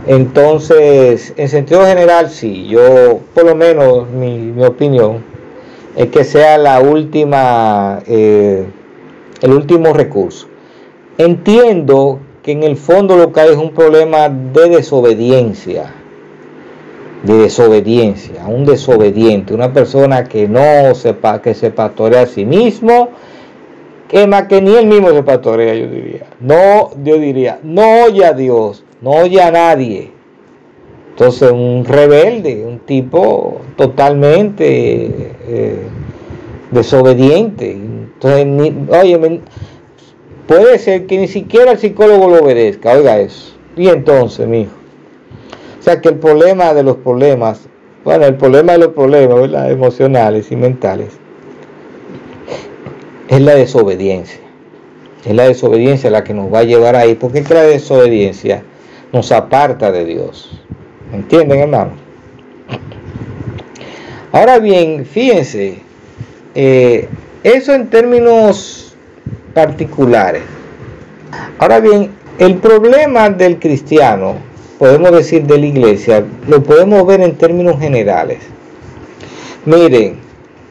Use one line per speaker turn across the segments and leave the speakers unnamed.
Entonces, en sentido general, sí, yo, por lo menos, mi opinión es que sea la última, el último recurso. Entiendo que en el fondo lo que hay es un problema de desobediencia, un desobediente, una persona que no sepa, que se pastorea a sí mismo, que más que ni él mismo se pastorea, yo diría, no oye a Dios, no oye a nadie. Entonces un rebelde, un tipo totalmente desobediente. Entonces, oye, puede ser que ni siquiera el psicólogo lo obedezca, oiga eso. Y entonces, mijo. O sea que el problema de los problemas, ¿verdad? Emocionales y mentales, es la desobediencia. Es la desobediencia la que nos va a llevar ahí, porque es que la desobediencia nos aparta de Dios. ¿Entienden, hermano? Ahora bien, fíjense, eso en términos particulares. Ahora bien, el problema del cristiano, podemos decir de la iglesia, lo podemos ver en términos generales. Miren,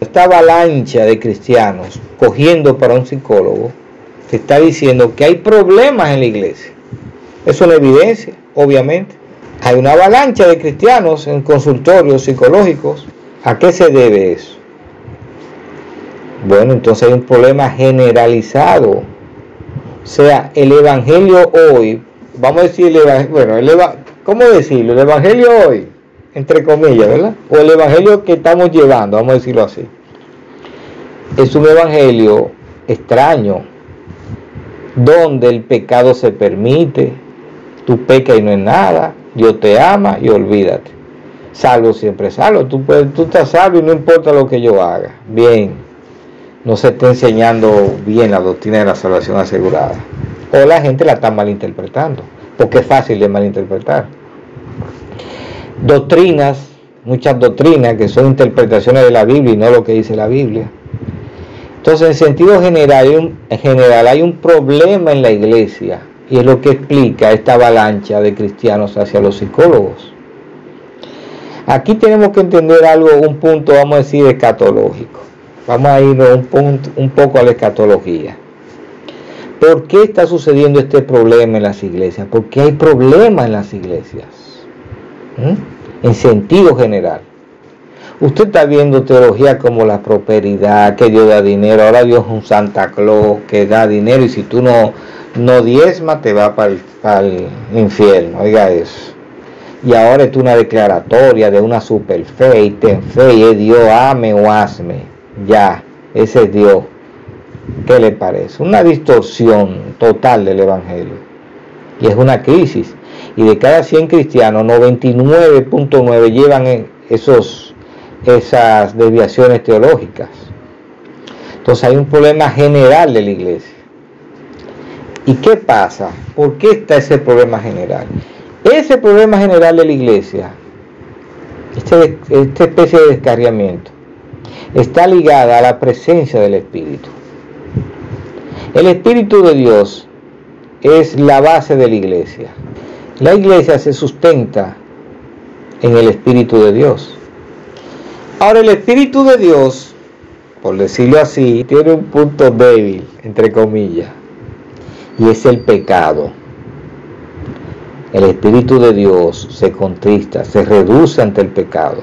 esta avalancha de cristianos cogiendo para un psicólogo, se está diciendo que hay problemas en la iglesia. Es una evidencia, obviamente. Hay una avalancha de cristianos en consultorios psicológicos. ¿A qué se debe eso? Bueno, entonces hay un problema generalizado. O sea, el evangelio hoy, vamos a decir, ¿cómo decirlo? El evangelio hoy, entre comillas, ¿verdad? O el evangelio que estamos llevando, vamos a decirlo así. Es un evangelio extraño, donde el pecado se permite, tú pecas y no es nada, Dios te ama y olvídate. Salvo siempre salvo, tú estás salvo y no importa lo que yo haga. Bien, no se está enseñando bien la doctrina de la salvación asegurada. O la gente la está malinterpretando, porque es fácil de malinterpretar. Muchas doctrinas que son interpretaciones de la Biblia y no lo que dice la Biblia. Entonces, en sentido general hay un problema en la iglesia, y es lo que explica esta avalancha de cristianos hacia los psicólogos. Aquí tenemos que entender un punto, vamos a decir, escatológico. Vamos a irnos un poco a la escatología. ¿Por qué está sucediendo este problema en las iglesias? ¿Por qué hay problemas en las iglesias? En sentido general. Usted está viendo teología como la prosperidad, que Dios da dinero. Ahora Dios es un Santa Claus que da dinero, y si tú no diezmas te va para el infierno. Oiga eso. Y ahora es una declaratoria de una super fe, y ten fe, y es Dios, ame o hazme. Ya, ese es Dios. ¿Qué le parece? Una distorsión total del evangelio. Y es una crisis. Y de cada 100 cristianos, 99.9 llevan esas desviaciones teológicas. Entonces hay un problema general de la iglesia. ¿Y qué pasa? ¿Por qué está ese problema general? Ese problema general de la iglesia, esta especie de descarriamiento, está ligada a la presencia del Espíritu. El Espíritu de Dios es la base de la iglesia. La iglesia se sustenta en el Espíritu de Dios. Ahora, el Espíritu de Dios, por decirlo así, tiene un punto débil, entre comillas, y es el pecado. El Espíritu de Dios se contrista, se reduce ante el pecado.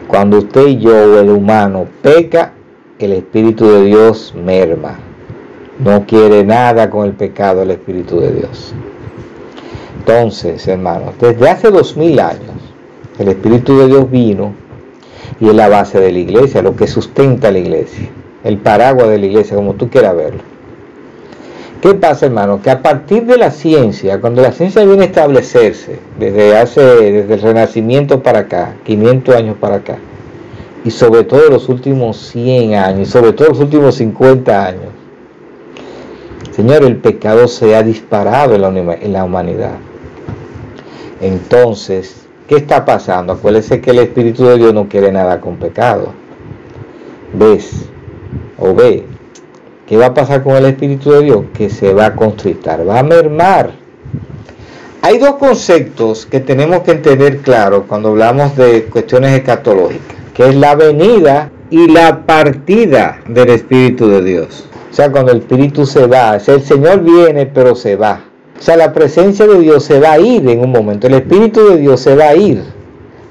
Cuando usted y yo, el humano, peca, el Espíritu de Dios merma. No quiere nada con el pecado el Espíritu de Dios. Entonces, hermanos, desde hace 2000 años, el Espíritu de Dios vino y es la base de la iglesia, lo que sustenta la iglesia, el paraguas de la iglesia, como tú quieras verlo. ¿Qué pasa, hermano? Que a partir de la ciencia, cuando la ciencia viene a establecerse, desde el Renacimiento para acá, 500 años para acá, y sobre todo los últimos 100 años, y sobre todo los últimos 50 años, Señor, el pecado se ha disparado en la humanidad. Entonces, ¿qué está pasando? Acuérdese que el Espíritu de Dios no quiere nada con pecado. Ve. ¿Qué va a pasar con el Espíritu de Dios? Que se va a constrictar, va a mermar. Hay dos conceptos que tenemos que entender claro cuando hablamos de cuestiones escatológicas, que es la venida y la partida del Espíritu de Dios. O sea, cuando el Espíritu se va, o sea, el Señor viene pero se va. O sea, la presencia de Dios se va a ir en un momento, el Espíritu de Dios se va a ir.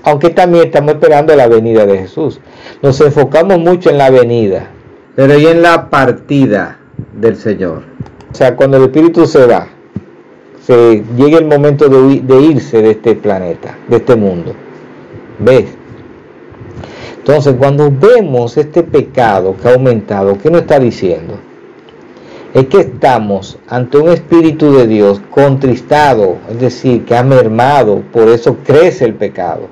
Aunque también estamos esperando la venida de Jesús. Nos enfocamos mucho en la venida, pero y en la partida del Señor. O sea, cuando el Espíritu se va, se llega el momento de irse de este planeta, de este mundo. ¿Ves? Entonces, cuando vemos este pecado que ha aumentado, ¿qué nos está diciendo? Es que estamos ante un Espíritu de Dios contristado, es decir, que ha mermado, por eso crece el pecado.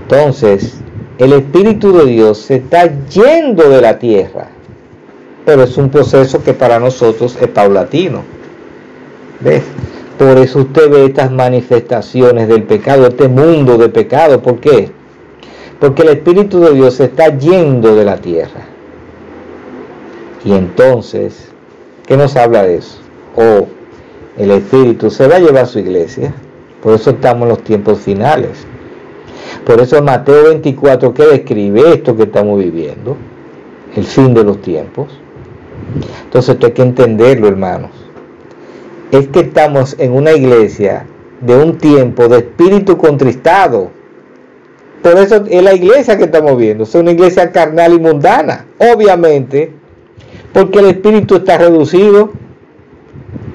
Entonces, el Espíritu de Dios se está yendo de la tierra, pero es un proceso que para nosotros es paulatino. ¿Ves? Por eso usted ve estas manifestaciones del pecado, este mundo de pecado. ¿Por qué? Porque el Espíritu de Dios se está yendo de la tierra. Y entonces, ¿qué nos habla de eso? El Espíritu se va a llevar a su iglesia. Por eso estamos en los tiempos finales. Por eso Mateo 24, que describe esto que estamos viviendo, el fin de los tiempos. Entonces esto hay que entenderlo, hermanos. Es que estamos en una iglesia de un tiempo de espíritu contristado. Por eso es la iglesia que estamos viendo, es una iglesia carnal y mundana, obviamente, porque el espíritu está reducido,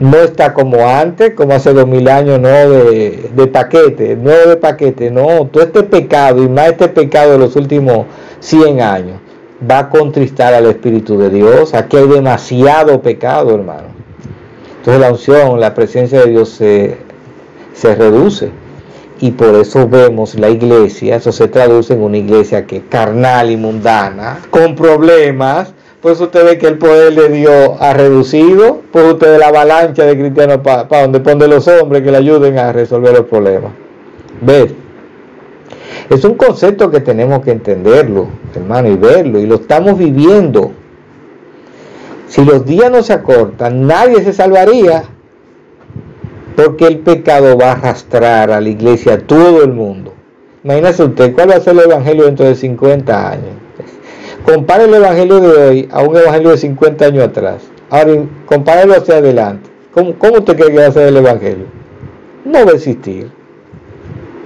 no está como antes, como hace 2000 años, no de paquete, nuevo de paquete, no, todo este pecado y más este pecado de los últimos 100 años va a contristar al Espíritu de Dios. Aquí hay demasiado pecado, hermano. Entonces la unción, la presencia de Dios se reduce. Y por eso vemos la iglesia, eso se traduce en una iglesia que es carnal y mundana, con problemas. Por eso usted ve que el poder de Dios ha reducido. Por usted ve la avalancha de cristianos para donde ponen los hombres que le ayuden a resolver los problemas. ¿Ves? Es un concepto que tenemos que entenderlo, hermano, y verlo. Y lo estamos viviendo. Si los días no se acortan, nadie se salvaría. Porque el pecado va a arrastrar a la iglesia a todo el mundo. Imagínese usted, ¿cuál va a ser el evangelio dentro de 50 años? Compare el evangelio de hoy a un evangelio de 50 años atrás. Ahora, compárelo hacia adelante. ¿Cómo usted cree que va a ser el evangelio? No va a existir.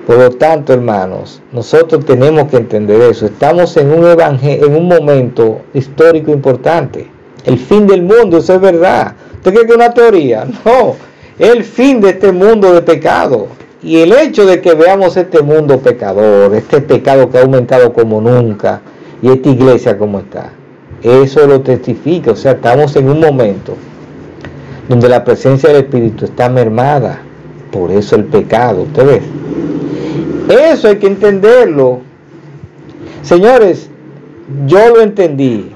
Por lo tanto, hermanos, nosotros tenemos que entender eso. Estamos en un momento histórico importante. El fin del mundo, eso es verdad. ¿Usted cree que es una teoría? No. El fin de este mundo de pecado. Y el hecho de que veamos este mundo pecador, este pecado que ha aumentado como nunca, y esta iglesia como está, eso lo testifica. O sea, estamos en un momento donde la presencia del Espíritu está mermada. Por eso el pecado, ¿usted ve? Eso hay que entenderlo. Señores, yo lo entendí.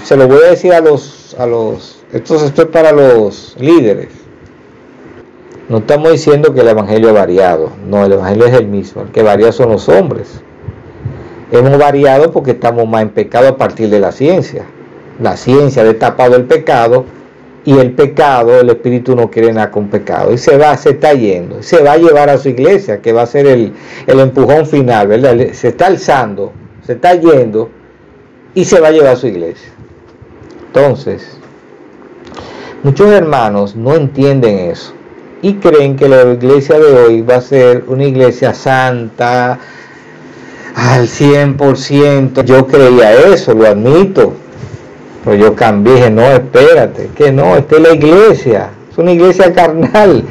Se lo voy a decir esto es para los líderes. No estamos diciendo que el evangelio ha variado. No, el evangelio es el mismo. El que varía son los hombres. Hemos variado porque estamos más en pecado a partir de la ciencia. La ciencia ha destapado el pecado, y el pecado, el Espíritu no quiere nada con pecado. Y se está yendo. Se va a llevar a su iglesia, que va a ser el empujón final, ¿verdad? Se está alzando, se está yendo, y se va a llevar a su iglesia. Entonces, muchos hermanos no entienden eso. Y creen que la iglesia de hoy va a ser una iglesia santa al 100%. Yo creía eso, lo admito. Pero yo cambié, dije, no, espérate, que no, esta es la iglesia. Es una iglesia carnal.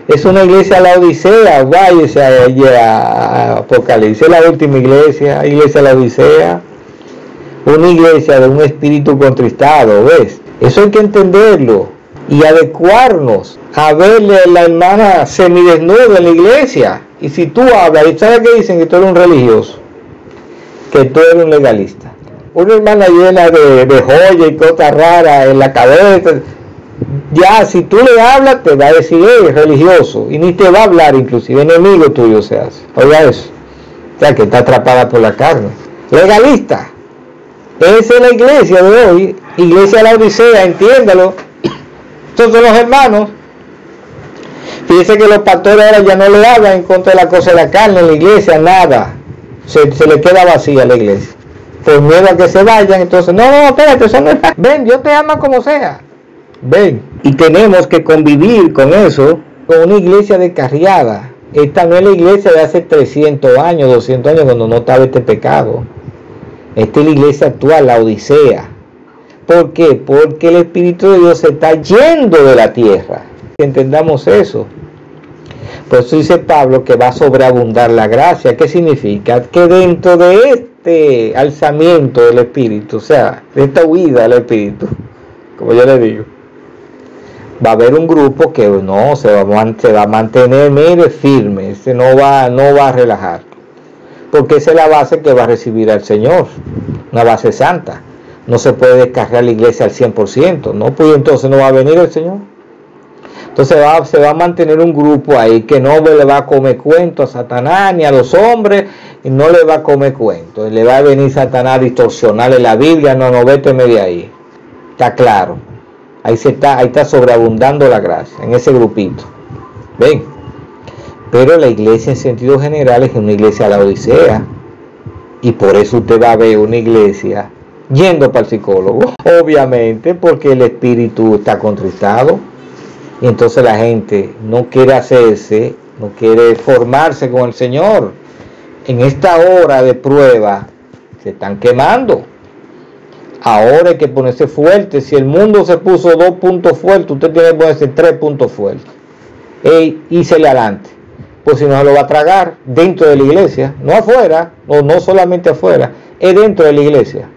Es una iglesia a la Odisea. Váyase a Apocalipsis, la última iglesia a la Odisea. Una iglesia de un espíritu contristado, ¿ves? Eso hay que entenderlo. Y adecuarnos a verle a la hermana semidesnuda en la iglesia. Y si tú hablas, ¿y sabes qué dicen? Que tú eres un religioso, que tú eres un legalista. Una hermana llena de joyas y cosas raras en la cabeza. Ya, si tú le hablas, te va a decir, religioso. Y ni te va a hablar, inclusive, enemigo tuyo se hace. Oiga eso. O sea, que está atrapada por la carne. Legalista. Esa es la iglesia de hoy. Iglesia de la Odisea, entiéndalo. Estos son los hermanos. Fíjense que los pastores ahora ya no le hablan en contra de la cosa de la carne en la iglesia, nada. Se le queda vacía la iglesia. Por miedo a que se vayan, entonces, no, espérate, eso no es. Ven, Dios te ama como sea. Ven. Y tenemos que convivir con eso, con una iglesia descarriada. Esta no es la iglesia de hace 300 años, 200 años, cuando no estaba este pecado. Esta es la iglesia actual, la Odisea. ¿Por qué? Porque el Espíritu de Dios se está yendo de la tierra. Que entendamos eso. Por eso dice Pablo que va a sobreabundar la gracia. ¿Qué significa? Que dentro de este alzamiento del Espíritu, o sea, de esta huida del Espíritu, como yo le digo, va a haber un grupo que no se va a mantener, mire, firme, no va a relajar, porque esa es la base que va a recibir al Señor, una base santa. No se puede descargar la iglesia al 100%, ¿no? Pues entonces no va a venir el Señor. Entonces se va a mantener un grupo ahí que no le va a comer cuento a Satanás ni a los hombres, y no le va a comer cuento. Le va a venir Satanás a distorsionarle la Biblia, no, véteme de ahí. Está claro. Ahí está sobreabundando la gracia, en ese grupito. ¿Ven? Pero la iglesia en sentido general es una iglesia de la Odisea. Y por eso usted va a ver una iglesia yendo para el psicólogo. Obviamente, porque el espíritu está contristado. Y entonces la gente no quiere no quiere formarse con el Señor. En esta hora de prueba se están quemando. Ahora hay que ponerse fuerte. Si el mundo se puso 2 puntos fuertes, usted tiene que ponerse 3 puntos fuertes. Y se le adelante. Pues si no se lo va a tragar dentro de la iglesia, no afuera, no solamente afuera, es dentro de la iglesia.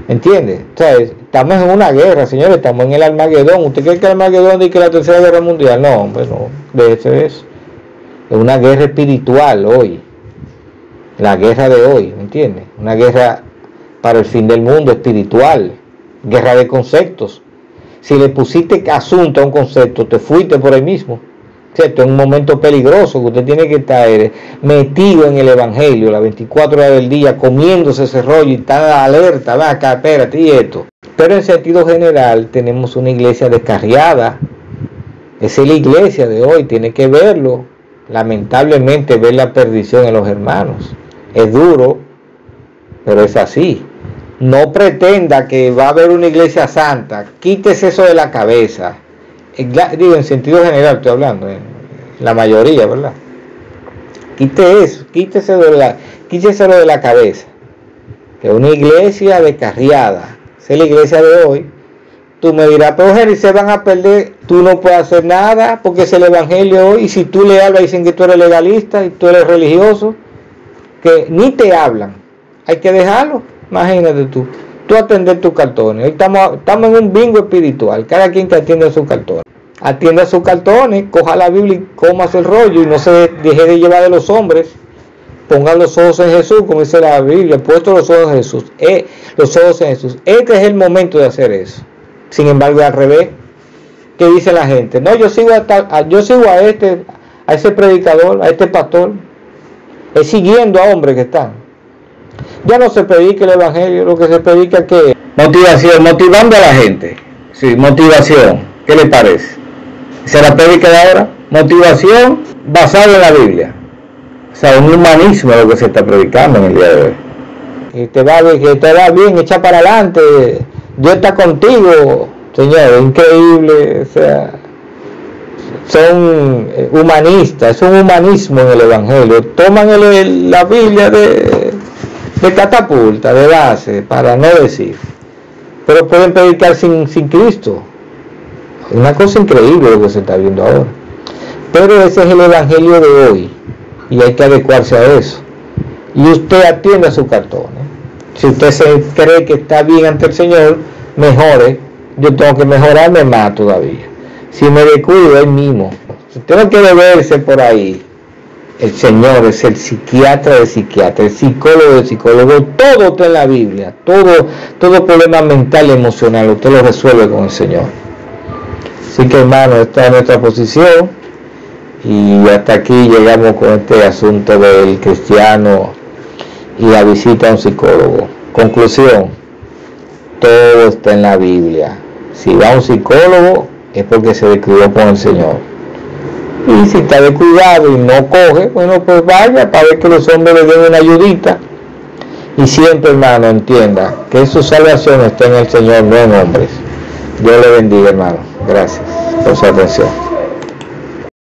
¿Entiende? O sea, estamos en una guerra, señores, estamos en el Armagedón. ¿Usted cree que el Armagedón es que la tercera guerra mundial? No, hombre, no, de eso es. Es una guerra espiritual hoy. La guerra de hoy, ¿me entiende? Una guerra para el fin del mundo espiritual. Guerra de conceptos. Si le pusiste asunto a un concepto, te fuiste por ahí mismo. ¿Cierto? Es un momento peligroso que usted tiene que estar metido en el Evangelio las 24 horas del día, comiéndose ese rollo y estar alerta, va acá, espérate y esto. Pero en sentido general tenemos una iglesia descarriada. Esa es la iglesia de hoy, tiene que verlo. Lamentablemente ver la perdición en los hermanos. Es duro, pero es así. No pretenda que va a haber una iglesia santa. Quítese eso de la cabeza. Digo, en sentido general estoy hablando, la mayoría, ¿verdad? Quíteselo de la cabeza. Que una iglesia descarriada, esa es la iglesia de hoy. Tú me dirás, pero Jerry, se van a perder, tú no puedes hacer nada porque es el evangelio hoy, y si tú le hablas dicen que tú eres legalista y tú eres religioso, que ni te hablan, hay que dejarlo. Imagínate tú atender tus cartones. Hoy estamos en un bingo espiritual, cada quien que atiende sus cartones. Atienda sus cartones, coja la Biblia y comas el rollo y no se deje de llevar de los hombres. Pongan los ojos en Jesús, como dice la Biblia, puesto los ojos en Jesús. Los ojos en Jesús. Este es el momento de hacer eso. Sin embargo, al revés, ¿qué dice la gente? No, yo sigo a ese predicador, a este pastor, es siguiendo a hombres que están. Ya no se predica el evangelio, lo que se predica es que motivación, motivando a la gente. Sí, motivación. ¿Qué le parece? ¿Se la predica de ahora? Motivación basada en la Biblia. O sea, un humanismo es lo que se está predicando en el día de hoy. Y te va bien, echa para adelante. Dios está contigo, Señor, increíble. O sea, son humanistas, es un humanismo en el evangelio. Toman la Biblia de catapulta, de base, para no decir. Pero pueden predicar sin Cristo. Es una cosa increíble lo que se está viendo ahora. Pero ese es el evangelio de hoy. Y hay que adecuarse a eso. Y usted atiende a sus cartones. Si usted se cree que está bien ante el Señor, mejore. Yo tengo que mejorarme más todavía. Si me descuido, él mismo. Si usted no quiere verse por ahí, el Señor es el psiquiatra de psiquiatra, el psicólogo de psicólogo. Todo está en la Biblia. Todo problema mental y emocional usted lo resuelve con el Señor. Así que, hermano, esta es nuestra posición. Y hasta aquí llegamos con este asunto del cristiano y la visita a un psicólogo. Conclusión: todo está en la Biblia. Si va a un psicólogo es porque se descuidó con el Señor. Y si está de cuidado y no coge, bueno, pues vaya para ver que los hombres le den una ayudita. Y siempre, hermano, entienda que su salvación está en el Señor, no en hombres. Dios le bendiga, hermano. Gracias por su atención.